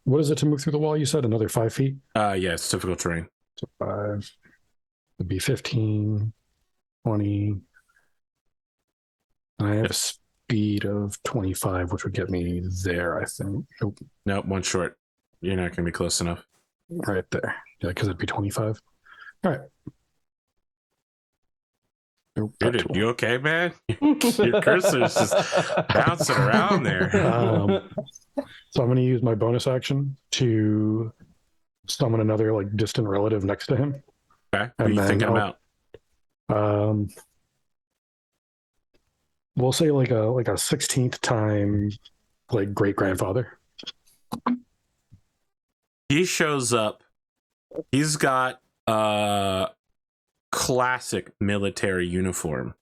[SPEAKER 1] What is it to move through the wall? You said another 5 feet?
[SPEAKER 3] Yeah, it's difficult terrain.
[SPEAKER 1] So 5 would be 15, 20. I have a speed of 25, which would get me there, I think.
[SPEAKER 3] Nope, one short. You're not going to be close enough.
[SPEAKER 1] Right there. Yeah, because it'd be 25. All right. Nope,
[SPEAKER 3] Dude, you okay, man? Your cursor's just bouncing around there.
[SPEAKER 1] So I'm going to use my bonus action to summon another distant relative next to him.
[SPEAKER 3] Okay, what are you thinking about?
[SPEAKER 1] We'll say like a 16th time great grandfather.
[SPEAKER 3] He shows up. He's got classic military uniform.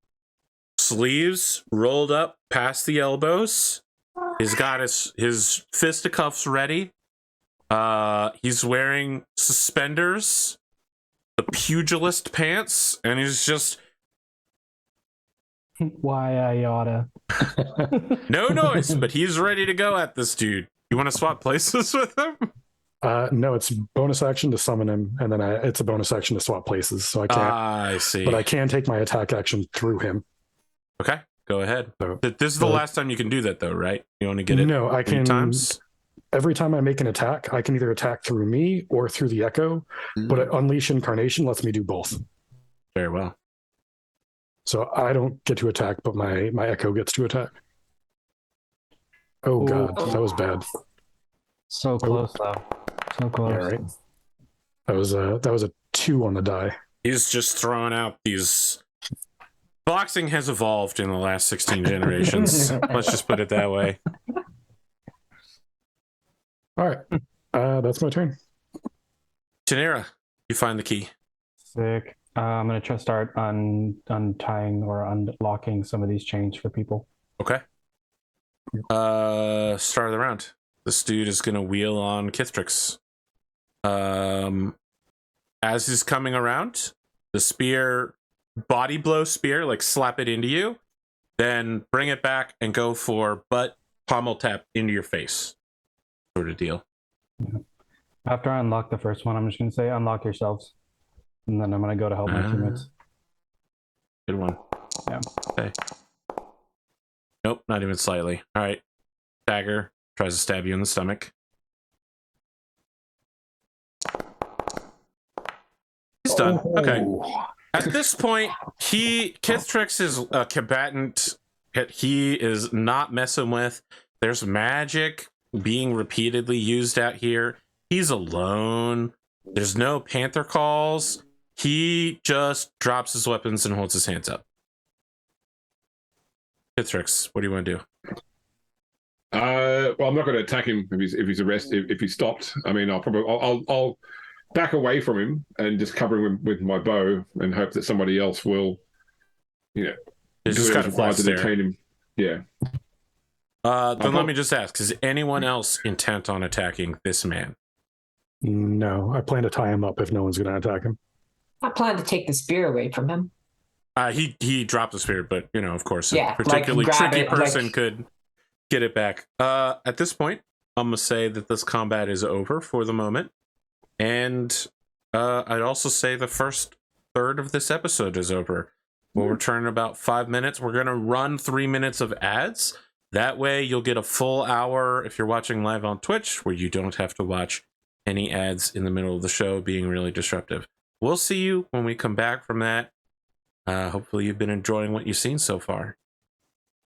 [SPEAKER 3] Sleeves rolled up past the elbows. He's got his fisticuffs ready. He's wearing suspenders, the pugilist pants, and he's just
[SPEAKER 2] Why I oughta.
[SPEAKER 3] no noise, but he's ready to go at this dude. You want to swap places with him?
[SPEAKER 1] No, it's bonus action to summon him, and then it's a bonus action to swap places. So I can't.
[SPEAKER 3] I see.
[SPEAKER 1] But I can take my attack action through him.
[SPEAKER 3] Okay, go ahead.
[SPEAKER 1] So,
[SPEAKER 3] this is the last time you can do that, though, right? You only get it.
[SPEAKER 1] No, I
[SPEAKER 3] 3
[SPEAKER 1] can.
[SPEAKER 3] Times.
[SPEAKER 1] Every time I make an attack, I can either attack through me or through the echo. But Unleash Incarnation lets me do both.
[SPEAKER 3] Very well.
[SPEAKER 1] So I don't get to attack, but my echo gets to attack. Oh god, that was bad.
[SPEAKER 2] So close though. So close.
[SPEAKER 1] Yeah, right. That was a 2 on the die.
[SPEAKER 3] He's just throwing out these. Boxing has evolved in the last 16 generations. Let's just put it that way.
[SPEAKER 1] All right, that's my turn.
[SPEAKER 3] Janera, you find the key.
[SPEAKER 2] Sick. I'm gonna try to start untying or unlocking some of these chains for people.
[SPEAKER 3] Okay. Start of the round. This dude is gonna wheel on Kithtrix. As he's coming around, the spear, body blow spear, slap it into you, then bring it back and go for butt pommel tap into your face, sort of deal.
[SPEAKER 2] After I unlock the first one, I'm just gonna say unlock yourselves, and then I'm gonna go to help my teammates.
[SPEAKER 3] Good one.
[SPEAKER 2] Yeah.
[SPEAKER 3] Okay. Nope, not even slightly. All right. Dagger tries to stab you in the stomach. He's done. Okay. At this point, Kithtrix is a combatant he is not messing with. There's magic being repeatedly used out here. He's alone. There's no panther calls. He just drops his weapons and holds his hands up. Kithtrix, what do you want to do?
[SPEAKER 5] Well, I'm not going to attack him if he's arrested. If he's stopped, I mean, I'll back away from him and just cover him with my bow and hope that somebody else will, do whatever's required to detain him. Yeah.
[SPEAKER 3] Then let me just ask: is anyone else intent on attacking this man?
[SPEAKER 1] No, I plan to tie him up if no one's going to attack him.
[SPEAKER 4] I plan to take the spear away from him.
[SPEAKER 3] He dropped the spear, but of course,
[SPEAKER 4] Yeah,
[SPEAKER 3] a particularly
[SPEAKER 4] grab
[SPEAKER 3] tricky
[SPEAKER 4] it,
[SPEAKER 3] person could get it back. At this point, I'm gonna say that this combat is over for the moment, and I'd also say the first third of this episode is over. We'll return in about 5 minutes. We're gonna run 3 minutes of ads. That way, you'll get a full hour if you're watching live on Twitch, where you don't have to watch any ads in the middle of the show being really disruptive. We'll see you when we come back from that. Hopefully you've been enjoying what you've seen so far.